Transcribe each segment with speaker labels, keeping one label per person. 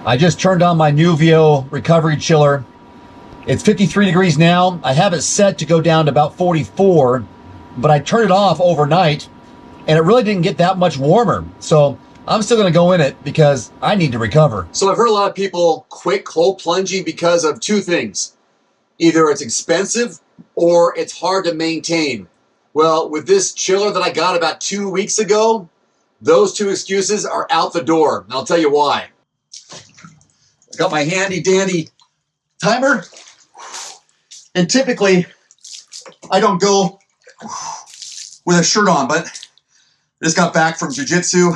Speaker 1: I just turned on my Nuvio recovery chiller. It's 53 degrees now. I have it set to go down to about 44, but I turned it off overnight and it really didn't get that much warmer. So I'm still gonna go in it because I need to recover.
Speaker 2: So I've heard a lot of people quit cold plunging because of two things. Either it's expensive or it's hard to maintain. Well, with this chiller that I got about 2 weeks ago, those two excuses are out the door. And I'll tell you why. I got my handy dandy timer. And typically, I don't go with a shirt on, but I just got back from jiu-jitsu.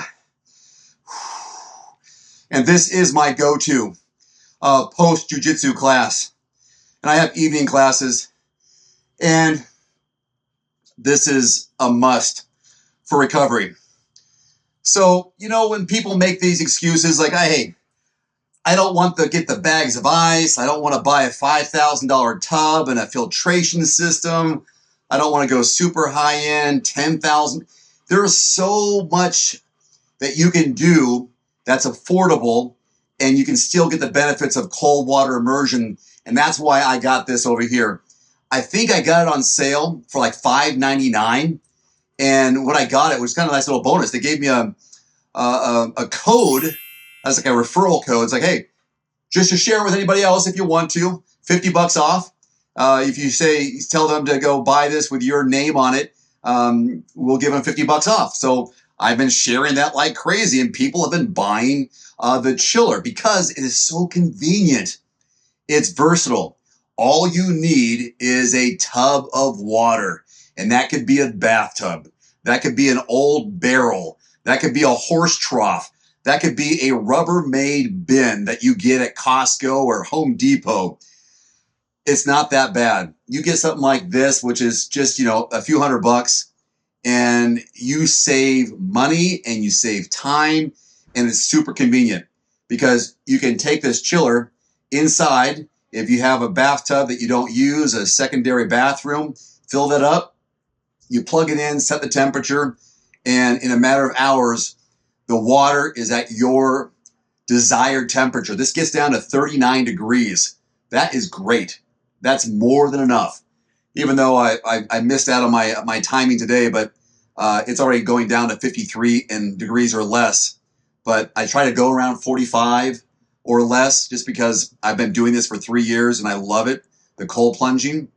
Speaker 2: And this is my go-to post jiu-jitsu class. And I have evening classes. And this is a must for recovery. So, you know, when people make these excuses like, hey, I don't want to get the bags of ice. I don't want to buy a $5,000 tub and a filtration system. I don't want to go super high-end, 10,000. There's so much that you can do that's affordable, and you can still get the benefits of cold water immersion. And that's why I got this over here. I think I got it on sale for like $5.99. And when I got it, it was kind of a nice little bonus. They gave me a code. That's like a referral code. It's like, hey, just to share with anybody else if you want to, 50 bucks off. If you tell them to go buy this with your name on it, we'll give them 50 bucks off. So I've been sharing that like crazy, and people have been buying the chiller because it is so convenient. It's versatile. All you need is a tub of water, and that could be a bathtub. That could be an old barrel. That could be a horse trough. That could be a Rubbermaid bin that you get at Costco or Home Depot. It's not that bad. You get something like this, which is just, you know, a few $100, and you save money and you save time, and it's super convenient because you can take this chiller inside. If you have a bathtub that you don't use, a secondary bathroom, fill that up, you plug it in, set the temperature, and in a matter of hours, the water is at your desired temperature. This gets down to 39 degrees. That is great. That's more than enough. Even though I missed out on my timing today, but it's already going down to 53 degrees or less. But I try to go around 45 or less just because I've been doing this for 3 years and I love it, the cold plunging,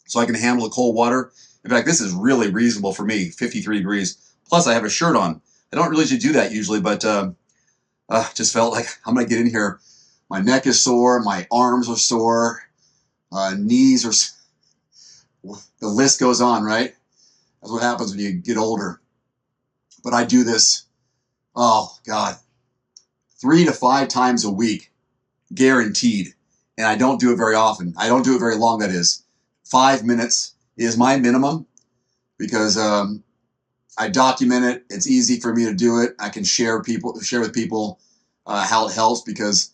Speaker 2: so I can handle the cold water. In fact, this is really reasonable for me, 53 degrees. Plus, I have a shirt on. I don't really do that usually, but just felt like I'm going to get in here. My neck is sore. My arms are sore. Knees are... The list goes on, right? That's what happens when you get older. But I do this, oh, God, 3 to 5 times a week, guaranteed. And I don't do it very often. I don't do it very long, that is. 5 minutes is my minimum because I document it. It's easy for me to do it. I can share with people how it helps, because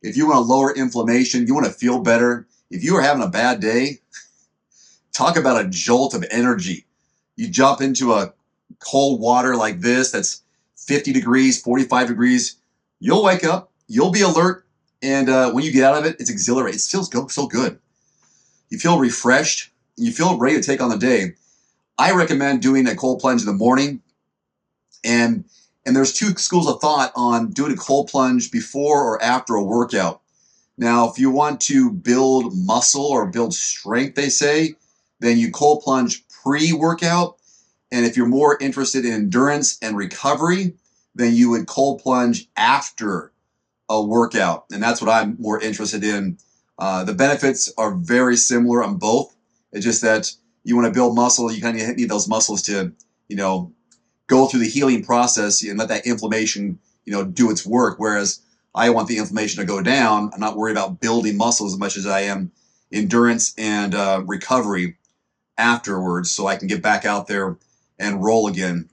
Speaker 2: if you want to lower inflammation, you want to feel better. If you are having a bad day, talk about a jolt of energy. You jump into a cold water like this that's 50 degrees, 45 degrees, you'll wake up, you'll be alert, and when you get out of it, it's exhilarating. It feels so good. You feel refreshed, and you feel ready to take on the day. I recommend doing a cold plunge in the morning, and there's 2 schools of thought on doing a cold plunge before or after a workout. Now, if you want to build muscle or build strength, they say, then you cold plunge pre-workout. And if you're more interested in endurance and recovery, then you would cold plunge after a workout. And that's what I'm more interested in. The benefits are very similar on both. It's just that you want to build muscle, you kind of need those muscles to, you know, go through the healing process and let that inflammation, you know, do its work. Whereas I want the inflammation to go down. I'm not worried about building muscle as much as I am endurance and recovery afterwards, so I can get back out there and roll again,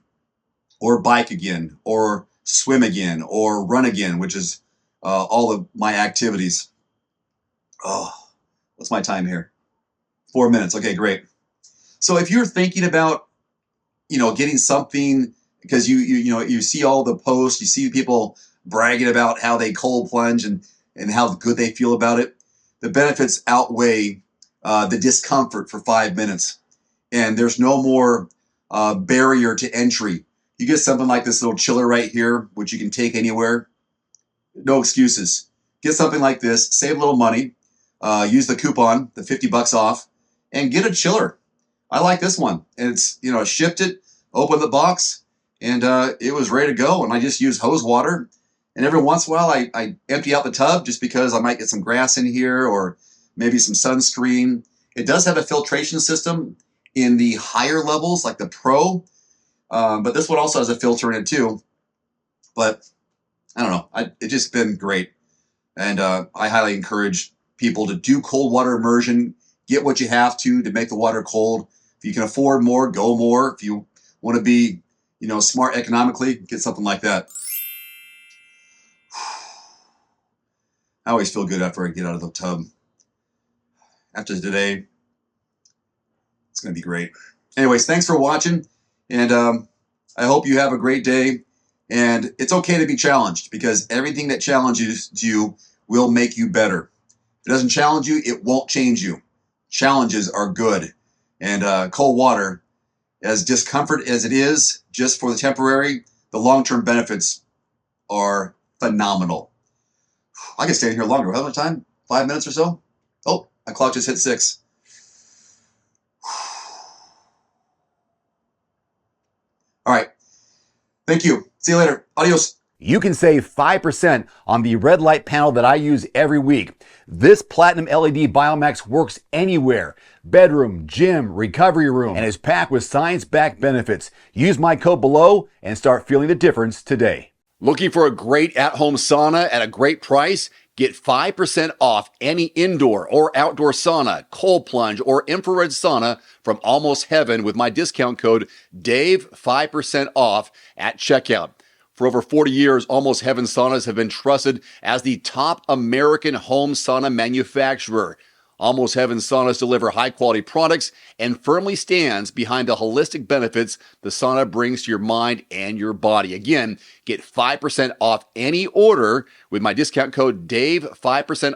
Speaker 2: or bike again, or swim again, or run again, which is all of my activities. Oh, what's my time here? 4 minutes. Okay, great. So if you're thinking about, you know, getting something, because you see all the posts, you see people bragging about how they cold plunge and how good they feel about it. The benefits outweigh the discomfort for 5 minutes. And there's no more barrier to entry. You get something like this little chiller right here, which you can take anywhere. No excuses. Get something like this, save a little money, use the coupon, the 50 bucks off, and get a chiller. I like this one. And it's, I shipped it, opened the box, and it was ready to go. And I just use hose water. And every once in a while, I empty out the tub just because I might get some grass in here or maybe some sunscreen. It does have a filtration system in the higher levels, like the Pro, but this one also has a filter in it too. But I don't know. It's just been great. And I highly encourage people to do cold water immersion. Get what you have to make the water cold. If you can afford more, go more. If you want to be, smart economically, get something like that. I always feel good after I get out of the tub. After today, it's going to be great. Anyways, thanks for watching. And I hope you have a great day. And it's okay to be challenged because everything that challenges you will make you better. If it doesn't challenge you, it won't change you. Challenges are good. And cold water, as discomfort as it is, just for the temporary, the long-term benefits are phenomenal. I can stay in here longer. How much time? 5 minutes or so? Oh, my clock just hit 6. All right. Thank you. See you later. Adios.
Speaker 1: You can save 5% on the red light panel that I use every week. This platinum LED Biomax works anywhere. Bedroom, gym, recovery room, and is packed with science-backed benefits. Use my code below and start feeling the difference today. Looking for a great at-home sauna at a great price? Get 5% off any indoor or outdoor sauna, cold plunge, or infrared sauna from Almost Heaven with my discount code DAVE, 5% off at checkout. For over 40 years, Almost Heaven saunas have been trusted as the top American home sauna manufacturer. Almost Heaven saunas deliver high-quality products and firmly stands behind the holistic benefits the sauna brings to your mind and your body. Again, get 5% off any order with my discount code DAVE, 5%